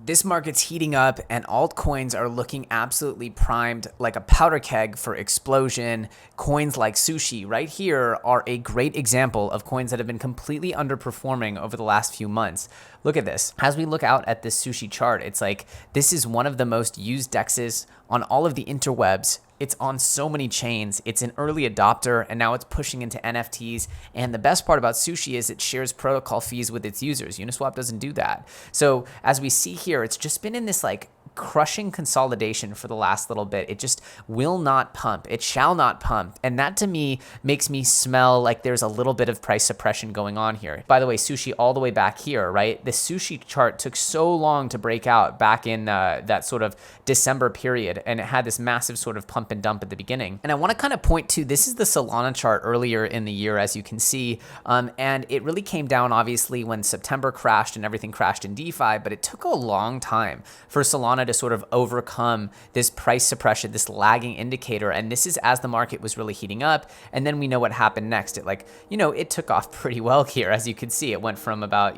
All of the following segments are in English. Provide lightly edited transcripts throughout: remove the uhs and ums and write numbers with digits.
This market's heating up and altcoins are looking absolutely primed like a powder keg for explosion. Coins like Sushi right here are a great example of coins that have been completely underperforming over the last few months. Look at this. As we look out at this Sushi chart, it's like this is one of the most used dexes on all of the interwebs. It's on so many chains. It's an early adopter, and now it's pushing into NFTs. And the best part about Sushi is it shares protocol fees with its users. Uniswap doesn't do that. So as we see here, it's just been in this like crushing consolidation for the last little bit. It just will not pump. It shall not pump. And that to me makes me smell like there's a little bit of price suppression going on here. By the way, Sushi all the way back here, right? The Sushi chart took so long to break out back in that sort of December period. And it had this massive sort of pump and dump at the beginning. And I want to kind of point to, this is the Solana chart earlier in the year, as you can see. And it really came down obviously when September crashed and everything crashed in DeFi, but it took a long time for Solana to sort of overcome this price suppression, this lagging indicator. And this is as the market was really heating up. And then we know what happened next. It took off pretty well here. As you can see, it went from about,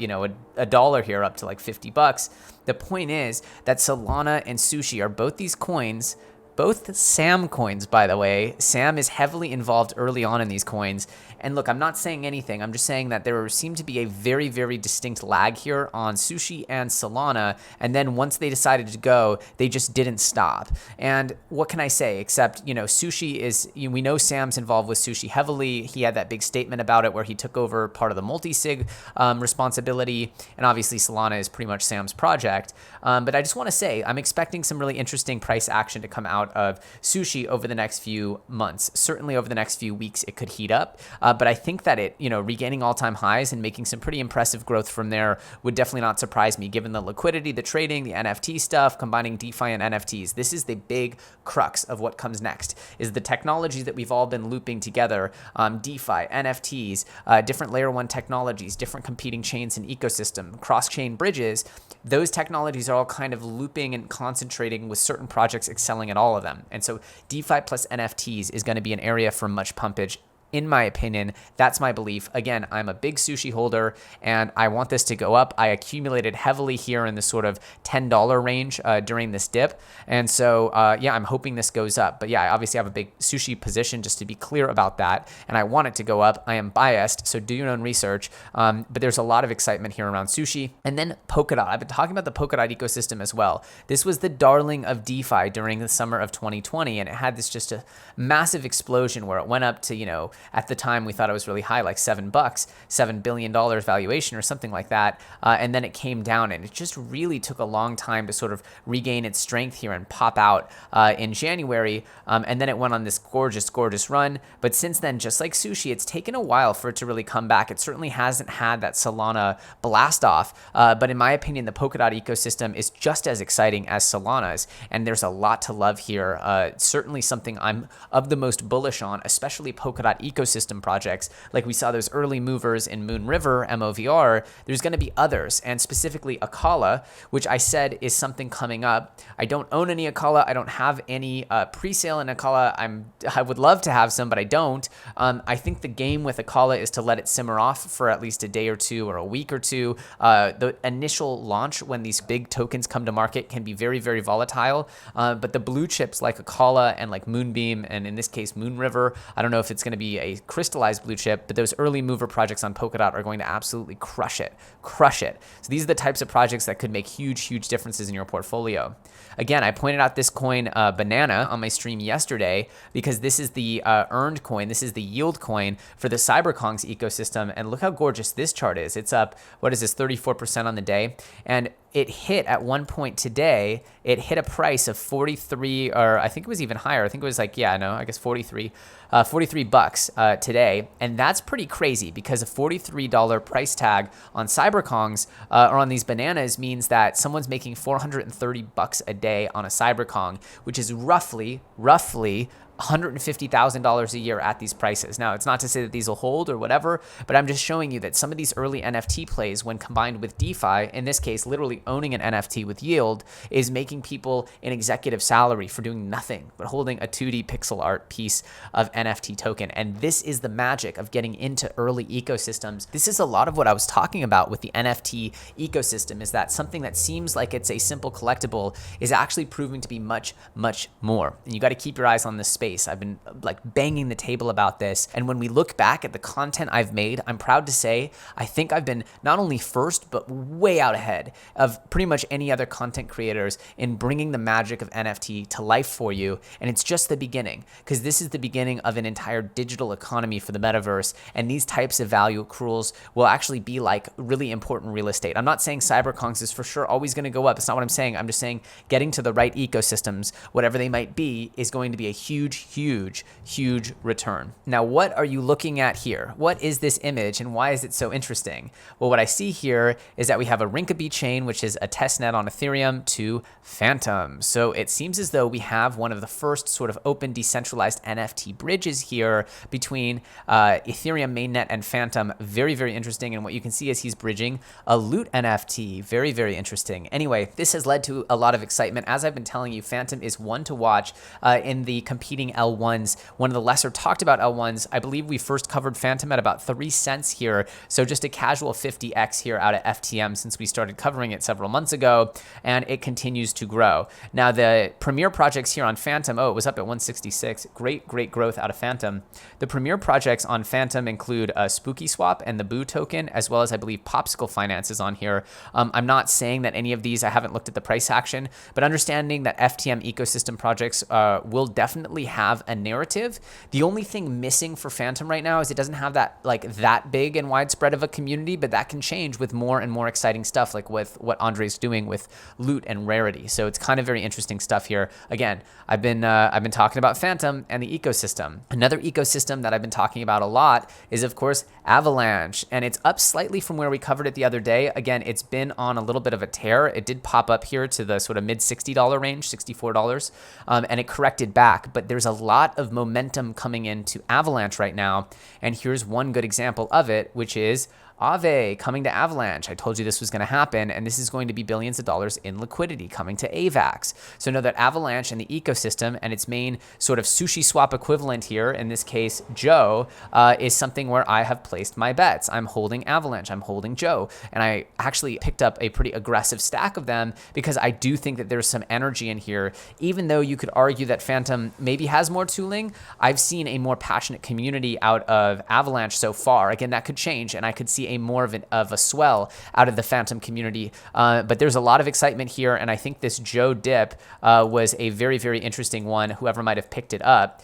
a dollar here up to like $50. The point is that Solana and Sushi are both these coins, both Sam coins, by the way. Sam is heavily involved early on in these coins. And look, I'm not saying anything. I'm just saying that there seemed to be a very, very distinct lag here on Sushi and Solana. And then once they decided to go, they just didn't stop. And what can I say? Except, Sushi is, we know Sam's involved with Sushi heavily. He had that big statement about it where he took over part of the multi-sig responsibility. And obviously Solana is pretty much Sam's project. But I just want to say, I'm expecting some really interesting price action to come out of Sushi over the next few months. Certainly over the next few weeks, it could heat up. But I think that it, regaining all-time highs and making some pretty impressive growth from there would definitely not surprise me, given the liquidity, the trading, the NFT stuff, combining DeFi and NFTs. This is the big crux of what comes next, is the technologies that we've all been looping together, DeFi, NFTs, different layer one technologies, different competing chains and ecosystem, cross-chain bridges. Those technologies are all kind of looping and concentrating with certain projects excelling at all of them. And so DeFi plus NFTs is going to be an area for much pumpage. In my opinion, that's my belief. Again, I'm a big Sushi holder and I want this to go up. I accumulated heavily here in the sort of $10 range during this dip. And so, I'm hoping this goes up. But yeah, I obviously have a big Sushi position, just to be clear about that. And I want it to go up. I am biased, so do your own research. But there's a lot of excitement here around Sushi. And then Polkadot. I've been talking about the Polkadot ecosystem as well. This was the darling of DeFi during the summer of 2020. And it had this just a massive explosion where it went up to, at the time we thought it was really high, like $7, $7 billion valuation or something like that. And then it came down, and it just really took a long time to sort of regain its strength here and pop out in January. And then it went on this gorgeous, gorgeous run. But since then, just like Sushi, it's taken a while for it to really come back. It certainly hasn't had that Solana blast off. But in my opinion, the Polkadot ecosystem is just as exciting as Solana's. And there's a lot to love here. Certainly something I'm of the most bullish on, especially Polkadot ecosystem projects. Like we saw those early movers in Moon River, MOVR, there's going to be others, and specifically Akala, which I said is something coming up. I don't own any Akala. I don't have any pre-sale in Akala. I would love to have some, but I don't. I think the game with Akala is to let it simmer off for at least a day or two or a week or two. The initial launch when these big tokens come to market can be very, very volatile. But the blue chips like Akala and like Moonbeam, and in this case Moon River, I don't know if it's going to be a crystallized blue chip, but those early mover projects on Polkadot are going to absolutely crush it. So these are the types of projects that could make huge, huge differences in your portfolio. Again, I pointed out this coin Banana on my stream yesterday because this is the earned coin. This is the yield coin for the Cyberkongs ecosystem. And look how gorgeous this chart is. It's up, 34% on the day. And it hit at one point today, it hit a price of 43, or I think it was even higher. I think it was like, 43 bucks today. And that's pretty crazy because a $43 price tag on Cyberkongs or on these bananas means that someone's making 430 bucks a day on a Cyberkong, which is roughly $150,000 a year at these prices. Now, it's not to say that these will hold or whatever, but I'm just showing you that some of these early NFT plays, when combined with DeFi, in this case, literally owning an NFT with yield, is making people an executive salary for doing nothing but holding a 2D pixel art piece of NFT token. And this is the magic of getting into early ecosystems. This is a lot of what I was talking about with the NFT ecosystem, is that something that seems like it's a simple collectible is actually proving to be much, much more. And you got to keep your eyes on this space. I've been like banging the table about this. And when we look back at the content I've made, I'm proud to say I think I've been not only first, but way out ahead of pretty much any other content creators in bringing the magic of NFT to life for you. And it's just the beginning, because this is the beginning of an entire digital economy for the metaverse. And these types of value accruals will actually be like really important real estate. I'm not saying cyberconks is for sure always going to go up. It's not what I'm saying. I'm just saying getting to the right ecosystems, whatever they might be, is going to be a huge return. Now, what are you looking at here? What is this image and why is it so interesting? Well, what I see here is that we have a Rinkeby chain, which is a testnet on Ethereum, to Phantom. So it seems as though we have one of the first sort of open decentralized NFT bridges here between Ethereum mainnet and Phantom. Very interesting. And what you can see is he's bridging a loot NFT. Very interesting. Anyway, this has led to a lot of excitement. As I've been telling you, Phantom is one to watch in the competing L1s, one of the lesser talked about L1s. I believe we first covered Phantom at about 3 cents here. So just a casual 50x here out of FTM since we started covering it several months ago, and it continues to grow. Now, the premier projects here on Phantom, it was up at 166. Great growth out of Phantom. The premier projects on Phantom include Spooky Swap and the Boo token, as well as I believe Popsicle Finance is on here. I'm not saying that any of these, I haven't looked at the price action, but understanding that FTM ecosystem projects will definitely have a narrative. The only thing missing for Phantom right now is it doesn't have that big and widespread of a community, but that can change with more and more exciting stuff, like with what Andre's doing with loot and rarity. So it's kind of very interesting stuff here. Again, I've been talking about Phantom and the ecosystem. Another ecosystem that I've been talking about a lot is, of course, Avalanche, and it's up slightly from where we covered it the other day. Again, it's been on a little bit of a tear. It did pop up here to the sort of mid $60 range, $64, and it corrected back, but there's a lot of momentum coming into Avalanche right now. And here's one good example of it, which is Aave coming to Avalanche. I told you this was going to happen, and this is going to be billions of dollars in liquidity coming to AVAX. So know that Avalanche and the ecosystem and its main sort of sushi swap equivalent here, in this case, Joe, is something where I have placed my bets. I'm holding Avalanche, I'm holding Joe, and I actually picked up a pretty aggressive stack of them because I do think that there's some energy in here. Even though you could argue that Phantom maybe has more tooling, I've seen a more passionate community out of Avalanche so far. Again, that could change, and I could see a more of a swell out of the Phantom community. But there's a lot of excitement here, and I think this Joe dip was a very interesting one, whoever might have picked it up,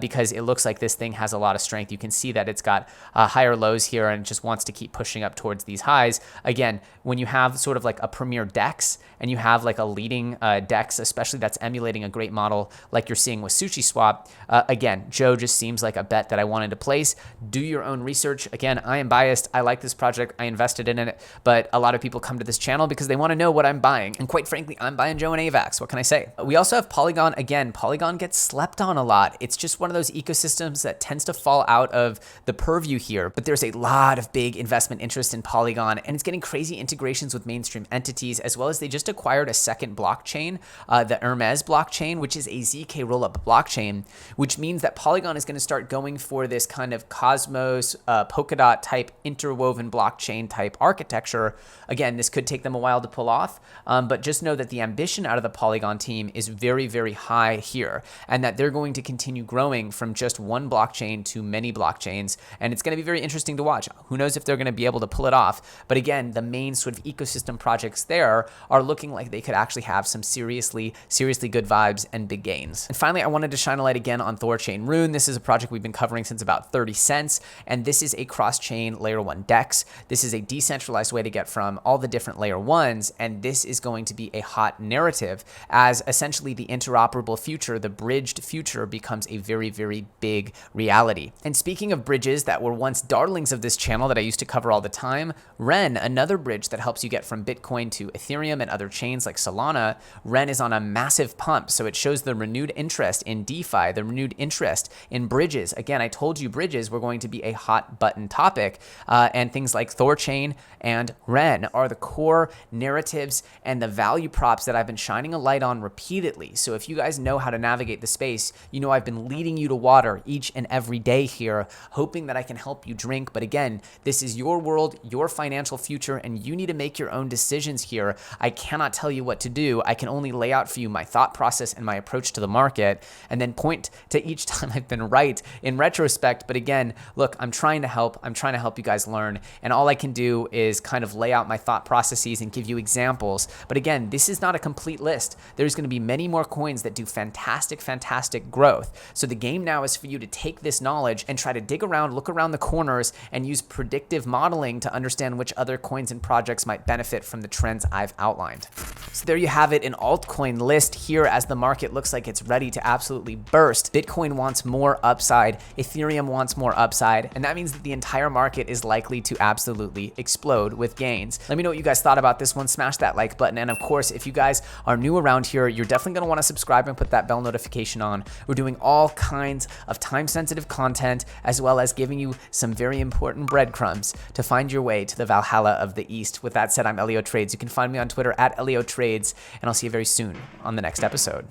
because it looks like this thing has a lot of strength. You can see that it's got higher lows here and just wants to keep pushing up towards these highs. Again, when you have sort of like a premier DEX and you have like a leading DEX, especially that's emulating a great model like you're seeing with Sushi Swap, again, Joe just seems like a bet that I wanted to place. Do your own research. Again, I am biased. I like this project. I invested in it, but a lot of people come to this channel because they want to know what I'm buying. And quite frankly, I'm buying Joe and AVAX. What can I say? We also have Polygon. Again, Polygon gets slept on a lot. It's just one of those ecosystems that tends to fall out of the purview here, but there's a lot of big investment interest in Polygon, and it's getting crazy integrations with mainstream entities, as well as they just acquired a second blockchain, the Hermes blockchain, which is a ZK rollup blockchain, which means that Polygon is going to start going for this kind of Cosmos, Polkadot type interwoven blockchain type architecture. Again, this could take them a while to pull off, but just know that the ambition out of the Polygon team is very high here, and that they're going to continue growing from just one blockchain to many blockchains, and it's going to be very interesting to watch. Who knows if they're going to be able to pull it off, but again, the main sort of ecosystem projects there are looking like they could actually have some seriously good vibes and big gains. And finally, I wanted to shine a light again on Thorchain Rune. This is a project we've been covering since about 30 cents, and this is a cross-chain layer 1 DEX. DEX. This is a decentralized way to get from all the different layer ones, and this is going to be a hot narrative as essentially the interoperable future, the bridged future, becomes a very, very big reality. And speaking of bridges that were once darlings of this channel that I used to cover all the time, Ren, another bridge that helps you get from Bitcoin to Ethereum and other chains like Solana, Ren is on a massive pump. So it shows the renewed interest in DeFi, the renewed interest in bridges. Again, I told you bridges were going to be a hot button topic, and things like Thorchain and Ren are the core narratives and the value props that I've been shining a light on repeatedly. So if you guys know how to navigate the space, you know I've been leading you to water each and every day here, hoping that I can help you drink. But again, this is your world, your financial future, and you need to make your own decisions here. I cannot tell you what to do. I can only lay out for you my thought process and my approach to the market, and then point to each time I've been right in retrospect. But again, look, I'm trying to help. I'm trying to help you guys learn, and all I can do is kind of lay out my thought processes and give you examples. But again, this is not a complete list. There's going to be many more coins that do fantastic, fantastic growth. So the game now is for you to take this knowledge and try to dig around, look around the corners, and use predictive modeling to understand which other coins and projects might benefit from the trends I've outlined. So there you have it, an altcoin list here as the market looks like it's ready to absolutely burst. Bitcoin wants more upside, Ethereum wants more upside, and that means that the entire market is likely to absolutely explode with gains. Let me know what you guys thought about this one. Smash that like button, and of course, if you guys are new around here, you're definitely going to want to subscribe and put that bell notification on. We're doing all kinds of time-sensitive content, as well as giving you some very important breadcrumbs to find your way to the Valhalla of the East. With that said, I'm Elio Trades. You can find me on Twitter at Elio Trades, and I'll see you very soon on the next episode.